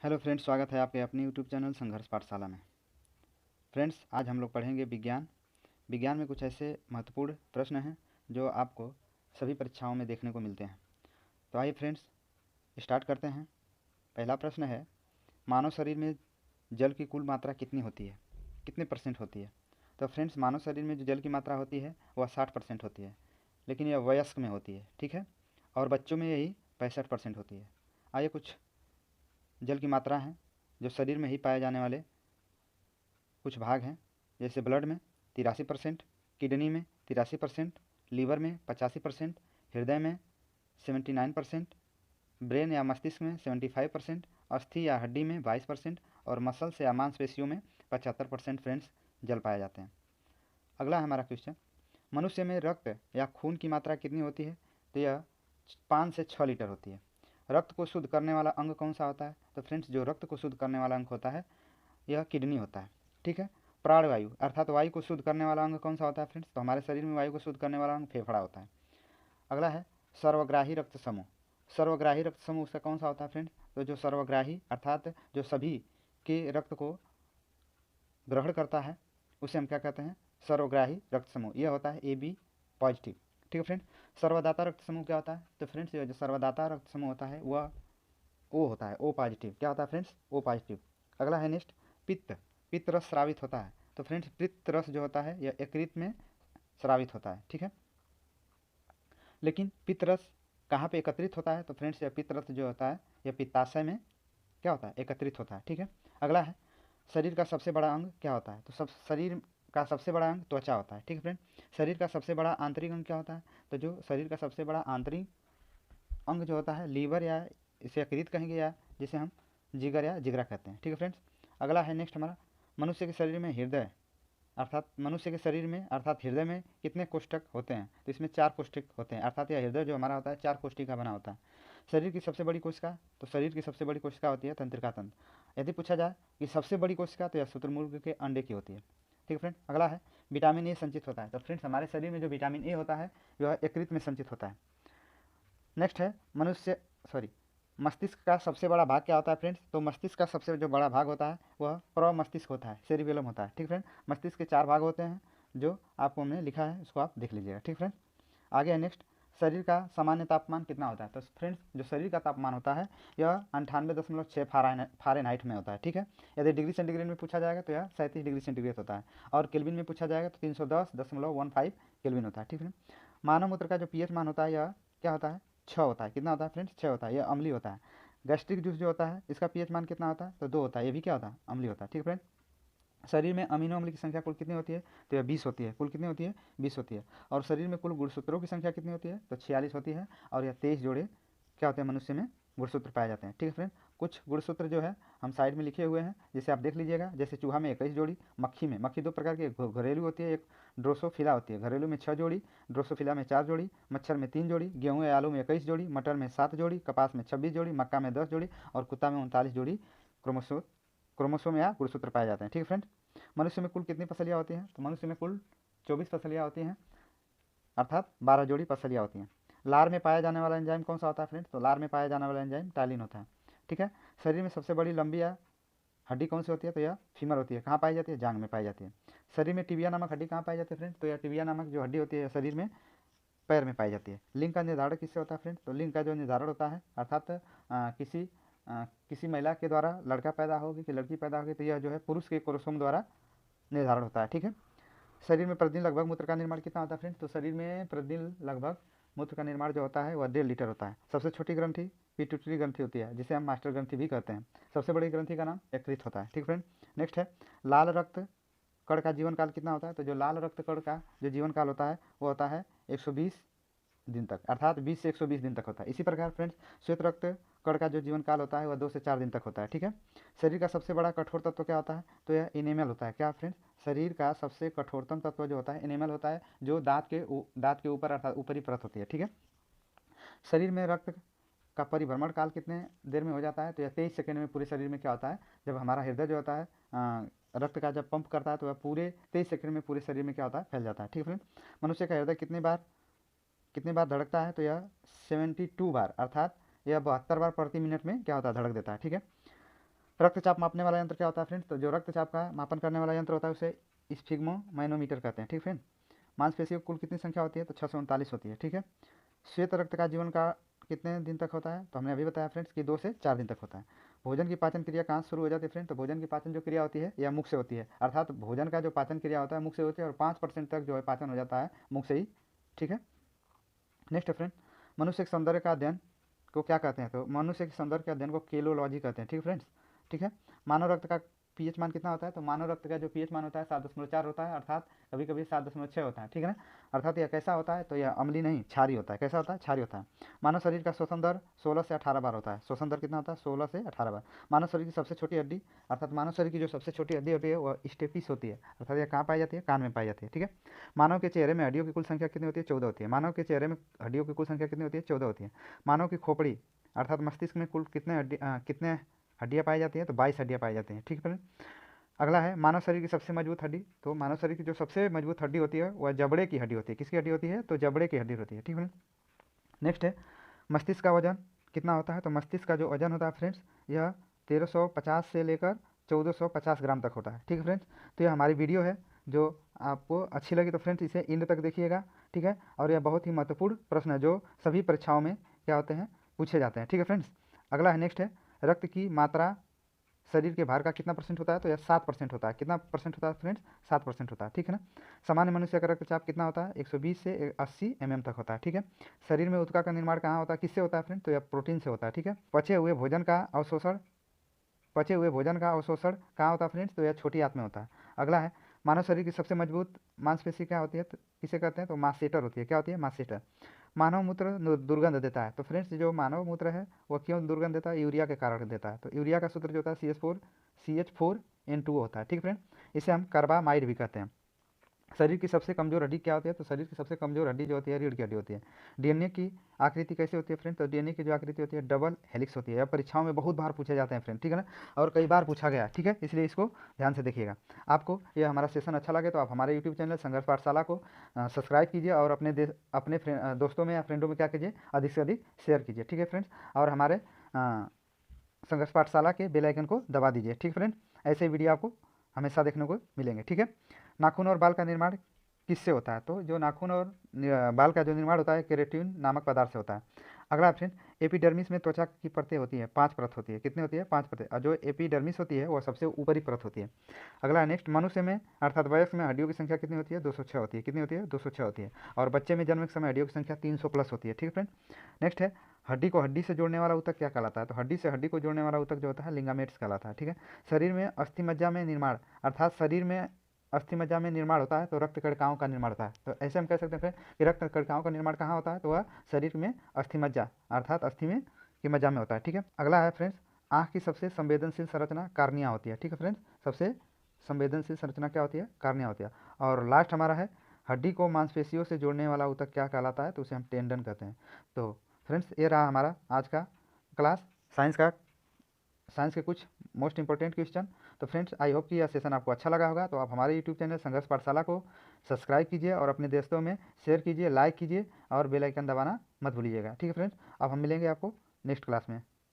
Hello friends, स्वागत है आपके अपने यूट्यूब चैनल संघर्ष पाठशाला में। फ्रेंड्स, आज हम लोग पढ़ेंगे विज्ञान। विज्ञान में कुछ ऐसे महत्वपूर्ण प्रश्न हैं जो आपको सभी परीक्षाओं में देखने को मिलते हैं। तो आइए फ्रेंड्स, स्टार्ट करते हैं। पहला प्रश्न है, मानव शरीर में जल की कुल मात्रा कितनी होती है, कितने परसेंट होती है? तो फ्रेंड्स, मानव शरीर में जो जल की मात्रा होती है वह 60% होती है, लेकिन यह वयस्क में होती है, ठीक है। और बच्चों में यही 65% होती है। आइए कुछ जल की मात्रा है जो शरीर में ही पाए जाने वाले कुछ भाग हैं, जैसे ब्लड में 83%, किडनी में 83%, लीवर में 85%, हृदय में 79%, ब्रेन या मस्तिष्क में 75%, अस्थि या हड्डी में 22% और मसल्स या मांसपेशियों में 75% फ्रेंड्स जल पाए जाते हैं। अगला है हमारा क्वेश्चन, मनुष्य में रक्त या खून की मात्रा कितनी होती है? तो यह 5 से 6 लीटर होती है। रक्त को शुद्ध करने वाला अंग कौन सा होता है? तो फ्रेंड्स, जो रक्त को शुद्ध करने वाला अंग होता है यह किडनी होता है, ठीक है। प्राणवायु अर्थात वायु को शुद्ध करने वाला अंग कौन सा होता है फ्रेंड्स? तो हमारे शरीर में वायु को शुद्ध करने वाला अंग फेफड़ा होता है। अगला है सर्वग्राही रक्त समूह। सर्वग्राही रक्त समूह उसका कौन सा होता है फ्रेंड्स? तो जो सर्वग्राही अर्थात जो सभी के रक्त को ग्रहण करता है उसे हम क्या कहते हैं? सर्वग्राही रक्त समूह। यह होता है AB पॉजिटिव, ठीक है फ्रेंड। सर्वदाता रक्त समूह क्या होता है? तो फ्रेंड्स, जो सर्वदाता रक्त समूह होता है वह O होता है, O पॉजिटिव। क्या होता है फ्रेंड्स? O positive. अगला है नेक्स्ट, पित्त। पित्त रस स्रावित होता है। तो फ्रेंड्स, पित्त रस जो होता है यह यकृत में स्रावित होता है, ठीक है। लेकिन पित्त रस कहाँ पे एकत्रित होता है? तो फ्रेंड्स, यह पित्त रस जो होता है यह पित्ताशय में क्या होता है? एकत्रित होता है, ठीक है। अगला है, शरीर का सबसे बड़ा अंग क्या होता है? तो सब शरीर का सबसे बड़ा अंग त्वचा होता है, ठीक है फ्रेंड। शरीर का सबसे बड़ा आंतरिक अंग क्या होता है? तो जो शरीर का सबसे बड़ा आंतरिक अंग जो होता है लीवर, या इसे यकृत कहेंगे, या जिसे हम जिगर या जिगरा कहते हैं, ठीक है फ्रेंड्स। अगला है नेक्स्ट हमारा, मनुष्य के शरीर में हृदय अर्थात मनुष्य के शरीर में अर्थात हृदय में कितने कोष्ठक होते हैं? तो इसमें 4 कोष्ठक होते हैं, अर्थात यह हृदय जो हमारा होता है 4 कोष्ठिका बना होता है। शरीर की सबसे बड़ी कोशिका, तो शरीर की सबसे बड़ी कोशिका होती है तंत्रिका तंत्र। यदि पूछा जाए कि सबसे बड़ी कोशिका, तो यह शुतुरमुर्ग के अंडे की होती है, ठीक है फ्रेंड। अगला है, विटामिन ए संचित होता है। तो फ्रेंड्स, हमारे शरीर में जो विटामिन ए होता है वह यकृत में संचित होता है। नेक्स्ट है मस्तिष्क का सबसे बड़ा भाग क्या होता है फ्रेंड्स? तो मस्तिष्क का सबसे जो बड़ा भाग होता है वह प्रमस्तिष्क होता है, सेरिबेलम होता है, ठीक फ्रेंड। मस्तिष्क के 4 भाग होते हैं जो आपको हमने लिखा है, उसको आप देख लीजिएगा, ठीक फ्रेंड। आगे है नेक्स्ट, शरीर का सामान्य तापमान कितना होता है? तो फ्रेंड्स, जो शरीर का तापमान होता है यह 98.6 फ़ारेनहाइट में होता है, ठीक है। यदि डिग्री सेंटीग्रेड में पूछा जाएगा तो यह 37 डिग्री सेंटीग्रेड होता है, और केल्विन में पूछा जाएगा तो 310.15 केल्विन होता है, ठीक है। मानव मूत्र का जो पीएच मान होता है यह क्या होता है? 6 होता है। कितना होता है फ्रेंड्स? 6 होता है। यह अम्लीय होता है। गैस्ट्रिक जूस जो होता है इसका पीएच मान कितना होता है? तो 2 होता है। ये भी क्या होता है? अम्लीय होता है, ठीक है फ्रेंड। शरीर में अमीनो अम्ल की संख्या कुल कितनी होती है? तो यह 20 होती है। कुल कितनी होती है? 20 होती है। और शरीर में कुल गुणसूत्रों की संख्या कितनी होती है? तो 46 होती है। और यह 23 जोड़े क्या होते हैं? मनुष्य में गुणसूत्र पाए जाते हैं, ठीक है फ्रेंड। कुछ गुणसूत्र जो है हम साइड में लिखे हुए हैं, जिसे आप देख लीजिएगा। जैसे चूहा में 21 जोड़ी, मक्खी 2 प्रकार की, घरेलू होती है, एक ड्रोसोफिला होती है। घरेलू में 6 जोड़ी, ड्रोसोफिला में 4 जोड़ी, मच्छर में 3 जोड़ी, गेहूँ या आलू में 21 जोड़ी, मटर में 7 जोड़ी, कपास में 26 जोड़ी, मक्का में 10 जोड़ी और कुत्ता में 39 जोड़ी क्रोमोसोम या गुणसूत्र पाए जाते हैं, ठीक है फ्रेंड। मनुष्य में कुल कितनी पसलियाँ होती हैं? तो मनुष्य में कुल 24 पसलियाँ होती हैं, अर्थात 12 जोड़ी पसलियाँ होती हैं। लार में पाया जाने वाला एंजाइम कौन सा होता है फ्रेंड्स? तो लार में पाया जाने वाला एंजाइम टाइलिन होता है, ठीक है। शरीर में सबसे बड़ी लंबी या हड्डी कौन सी होती है? तो यह फीमर होती है। कहाँ पाई जाती है? जांग में पाई जाती है। शरीर में टिबिया नामक हड्डी कहाँ पाई जाती है फ्रेंड्स? तो यह टिबिया नामक जो हड्डी होती है शरीर में पैर में पाई जाती है। लिंग का निर्धारण किससे होता है फ्रेंड्स? तो लिंग का जो निर्धारण होता है अर्थात किसी महिला के द्वारा लड़का पैदा होगी कि लड़की पैदा होगी, तो यह जो है पुरुष के क्रोमोसोम द्वारा निर्धारण होता है, ठीक है। शरीर में प्रतिदिन लगभग मूत्र का निर्माण कितना होता है फ्रेंड्स? तो शरीर में प्रतिदिन लगभग मूत्र का निर्माण जो होता है वह 1.5 लीटर होता है। सबसे छोटी ग्रंथि पिट्यूटरी ग्रंथि होती है, जिसे हम मास्टर ग्रंथि भी कहते हैं। सबसे बड़ी ग्रंथि का नाम यकृत होता है, ठीक फ्रेंड। नेक्स्ट है, लाल रक्त कण का जीवन काल कितना होता है? तो जो लाल रक्त कण का जो जीवन काल होता है वो होता है 120 दिन तक, अर्थात 20 से 120 दिन तक होता है। इसी प्रकार फ्रेंड्स, श्वेत रक्त कण का जो जीवन काल होता है वह 2 से 4 दिन तक होता है, ठीक है। शरीर का सबसे बड़ा कठोर तत्व क्या होता है? तो यह इनेमल होता है। क्या फ्रेंड्स? शरीर का सबसे कठोरतम तत्व जो होता है इनेमल होता है, जो दांत के ऊपर अर्थात ऊपरी परत होती है, ठीक है। शरीर में रक्त का परिभ्रमण काल कितने देर में हो जाता है? तो यह 23 सेकंड में पूरे शरीर में क्या होता है, जब हमारा हृदय जो होता है रक्त का जब पंप करता है तो वह पूरे 23 सेकंड में पूरे शरीर में क्या होता है? फैल जाता है, ठीक है फ्रेंड। मनुष्य का हृदय कितनी बार धड़कता है? तो यह 72 बार, अर्थात यह 72 बार प्रति मिनट में क्या होता है? धड़क देता है, ठीक है। रक्तचाप मापने वाला यंत्र क्या होता है फ्रेंड्स? तो जो रक्तचाप का मापन करने वाला यंत्र होता है उसे स्फिग्मोमैनोमीटर कहते हैं। ठीक फ्रेंड। मांसपेशियों की कुल कितनी संख्या होती है? तो 639 होती है। ठीक है। श्वेत रक्त का जीवन काल कितने दिन तक होता है? तो हमने अभी बताया फ्रेंड्स कि 2 से 4 दिन तक होता है। भोजन की पाचन क्रिया कहाँ से शुरू हो जाती है फ्रेंड? तो भोजन की पाचन जो क्रिया होती है यह मुख से होती है, अर्थात भोजन का जो पाचन क्रिया होता है मुख से होती है और 5% तक जो है पाचन हो जाता है मुख से ही। ठीक है। नेक्स्ट है फ्रेंड, मनुष्य के सौंदर्य का अध्ययन को क्या कहते हैं? तो मनुष्य के सौंदर्य के अध्ययन को केलोलॉजी कहते हैं। ठीक है फ्रेंड्स। ठीक है। मानव रक्त का पीएच मान कितना होता है? तो मानव रक्त का जो पीएच मान होता है 7.4 होता है, अर्थात कभी कभी 7.6 होता है। ठीक है ना। अर्थात यह कैसा होता है? तो यह अम्लीय नहीं क्षारीय होता है। कैसा होता है? क्षारीय होता है। मानव शरीर का श्वसन दर 16 से 18 बार होता है। श्वसन दर कितना होता है? 16 से 18 बार। मानव शरीर की सबसे छोटी हड्डी, अर्थात मानव शरीर की जो सबसे छोटी हड्डी होती है वह स्टेपिस होती है, अर्थात यह कहाँ पाई जाती है? कान में पाई जाती है। ठीक है। मानव के चेहरे में हड्डियों की कुल संख्या कितनी होती है? 14 होती है। मानव के चेहरे में हड्डियों की कुल संख्या कितनी होती है? 14 होती है। मानव की खोपड़ी अर्थात मस्तिष्क में कुल कितने हड्डियाँ पाई जाती हैं? तो 22 हड्डियाँ पाई जाती हैं। ठीक है। अगला है मानव शरीर की सबसे मजबूत हड्डी। तो मानव शरीर की जो सबसे मजबूत हड्डी होती है वह जबड़े की हड्डी होती है। किसकी हड्डी होती है? तो जबड़े की हड्डी होती है। ठीक है। नेक्स्ट है मस्तिष्क का वजन कितना होता है? तो मस्तिष्क का जो वजन होता है फ्रेंड्स यह 1350 से लेकर 1450 ग्राम तक होता है। ठीक है फ्रेंड्स। तो यह हमारी वीडियो है, जो आपको अच्छी लगी तो फ्रेंड्स इसे एंड तक देखिएगा। ठीक है। और यह बहुत ही महत्वपूर्ण प्रश्न है जो सभी परीक्षाओं में क्या होते हैं? पूछे जाते हैं। ठीक है फ्रेंड्स। अगला है नेक्स्ट है रक्त की मात्रा शरीर के भार का कितना परसेंट होता है? तो यह 7% होता है। कितना परसेंट होता है फ्रेंड्स? 7% होता है। ठीक है ना। सामान्य मनुष्य का रक्तचाप कितना होता है? 120 से 80 mm तक होता है। ठीक है। शरीर में ऊतक का निर्माण कहाँ होता है? किससे होता है फ्रेंड? तो यह प्रोटीन से होता है। ठीक है। पचे हुए भोजन का अवशोषण कहाँ होता है फ्रेंड्स? तो यह छोटी आंत में होता है। अगला है मानव शरीर की सबसे मजबूत मांसपेशी क्या होती है? तो किसे कहते हैं? तो मास्सेटर होती है। क्या होती है? मास्सेटर। मानव मूत्र दुर्गंध देता है। तो फ्रेंड्स जो मानव मूत्र है वह क्यों दुर्गंध देता है? यूरिया के कारण देता है। तो यूरिया का सूत्र जो होता है CH4N2 होता है। ठीक फ्रेंड। इसे हम कार्बामाइड भी कहते हैं। शरीर की सबसे कमजोर हड्डी क्या होती है? तो शरीर की सबसे कमजोर हड्डी जो होती है रीढ़ की हड्डी होती है। डीएनए की आकृति कैसी होती है फ्रेंड? तो डीएनए की जो आकृति होती है डबल हेलिक्स होती है। यह परीक्षाओं में बहुत बार पूछे जाते हैं फ्रेंड। ठीक है ना। और कई बार पूछा गया। ठीक है। इसलिए इसको ध्यान से देखिएगा। आपको यह हमारा सेशन अच्छा लगे तो आप हमारे यूट्यूब चैनल संघर्ष पाठशाला को सब्सक्राइब कीजिए और अपने दोस्तों में या फ्रेंडों में क्या कीजिए? अधिक से अधिक शेयर कीजिए। ठीक है फ्रेंड्स। और हमारे संघर्ष पाठशाला के बेल आइकन को दबा दीजिए। ठीक फ्रेंड। ऐसे वीडियो आपको हमेशा देखने को मिलेंगे। ठीक है। नाखून और बाल का निर्माण किससे होता है? तो जो नाखून और बाल का जो निर्माण होता है केराटिन नामक पदार्थ से होता है। अगला ऑप्शन एपिडर्मिस में त्वचा की परतें होती हैं, 5 परत होती है। कितनी होती है? 5 परतें। और जो एपिडर्मिस होती है वह सबसे ऊपरी परत होती है। अगला नेक्स्ट मनुष्य में अर्थात वयस्क में हड्डियों की संख्या कितनी होती है? 206 होती है। कितनी होती है? 206 होती है। और बच्चे में जन्म के समय हड्डियों की संख्या 300 प्लस होती है। ठीक है फ्रेंड। नेक्स्ट है हड्डी को हड्डी से जोड़ने वाला ऊतक क्या कहलाता है? तो हड्डी से हड्डी को जोड़ने वाला ऊतक जो होता है लिगामेंट्स कहलाता है। ठीक है। शरीर में अस्थि मज्जा में निर्माण अर्थात शरीर में अस्थि मज्जा में निर्माण होता है तो रक्त कणिकाओं का निर्माण होता है। तो ऐसे हम कह सकते हैं फिर कि रक्त कणिकाओं का निर्माण कहाँ होता है? तो वह शरीर में अस्थि मज्जा अर्थात अस्थि में की मज्जा में होता है। ठीक है। अगला है फ्रेंड्स आँख की सबसे संवेदनशील संरचना कार्निया होती है। ठीक है फ्रेंड्स। सबसे संवेदनशील संरचना क्या होती है? कार्निया होती है। और लास्ट हमारा है हड्डी को मांसपेशियों से जोड़ने वाला ऊतक क्या कहलाता है? तो उसे हम टेंडन कहते हैं। तो फ्रेंड्स ये रहा हमारा आज का क्लास साइंस के कुछ मोस्ट इंपॉर्टेंट क्वेश्चन। तो फ्रेंड्स आई होप कि यह सेशन आपको अच्छा लगा होगा। तो आप हमारे यूट्यूब चैनल संघर्ष पाठशाला को सब्सक्राइब कीजिए और अपने दोस्तों में शेयर कीजिए, लाइक कीजिए और बेल आइकन दबाना मत भूलिएगा। ठीक है फ्रेंड्स। अब हम मिलेंगे आपको नेक्स्ट क्लास में।